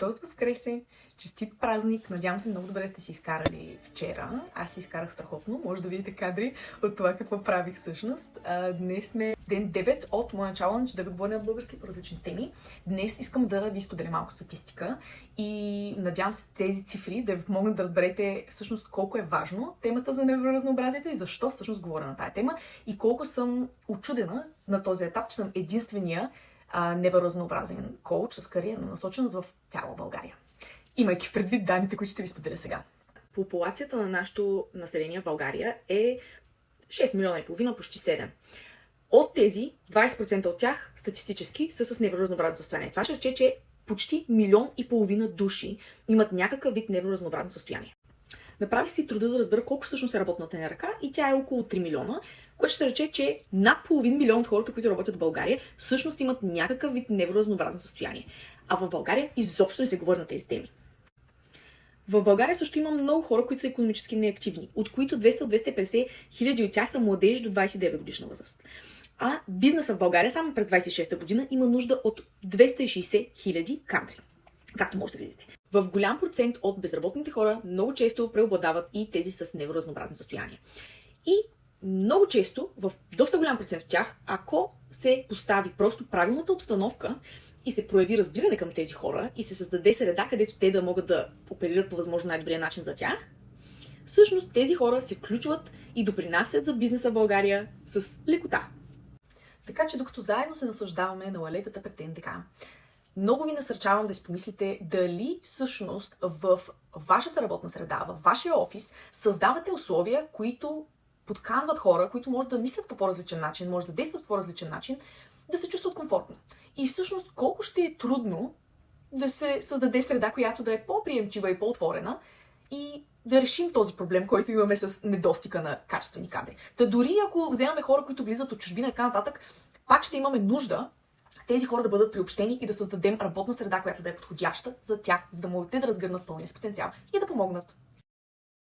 Христос Воскресе! Честит празник! Надявам се много добре сте си изкарали вчера. Аз си изкарах страхотно. Може да видите кадри от това какво правих всъщност. Днес сме ден 9 от моя чалендж да ви говоря на български по различни теми. Днес искам да ви споделя малко статистика и надявам се тези цифри да ви помогнат да разберете всъщност колко е важно темата за невроразнообразието и защо всъщност говоря на тая тема и колко съм учудена на този етап, че съм единствения невроразнообразен коуч с кариерна насоченост в цяла България. Имайки в предвид данните, които ще ви споделя сега. Популацията на нашето население в България е 6 милиона и половина, почти 7. От тези, 20% от тях статистически са с невроразнообразно състояние. Това ще рече, че почти 1,5 милиона души имат някакъв вид невроразнообразно състояние. Направих си труда да разбера колко всъщност е работната ни ръка и тя е около 3 милиона, което ще рече, че над половин милион от хората, които работят в България, всъщност имат някакъв вид невроразнообразно състояние. А в България изобщо не се говори на тези теми. В България също има много хора, които са икономически неактивни, от които 200-250 хиляди от тях са младежи до 29 годишна възраст. А бизнесът в България само през 26-та година има нужда от 260 хиляди кадри, както може да видите. В голям процент от безработните хора много често преобладават и тези с невроразнообразни състояния. И много често, в доста голям процент от тях, ако се постави просто правилната обстановка и се прояви разбиране към тези хора и се създаде среда, където те да могат да оперират по възможно най-добрия начин за тях, всъщност тези хора се включват и допринасят за бизнеса в България с лекота. Така че докато заедно се наслаждаваме на лалетата пред НДК, много ви насърчавам да си помислите дали всъщност в вашата работна среда, в вашия офис създавате условия, които подканват хора, които може да мислят по по-различен начин, може да действат по по-различен начин, да се чувстват комфортно. И всъщност колко ще е трудно да се създаде среда, която да е по-приемчива и по-отворена и да решим този проблем, който имаме с недостига на качествени кадри. Та дори ако вземаме хора, които влизат от чужбина и така нататък, пак ще имаме нужда тези хора да бъдат приобщени и да създадем работна среда, която да е подходяща за тях, за да могат те да разгърнат пълния си потенциал и да помогнат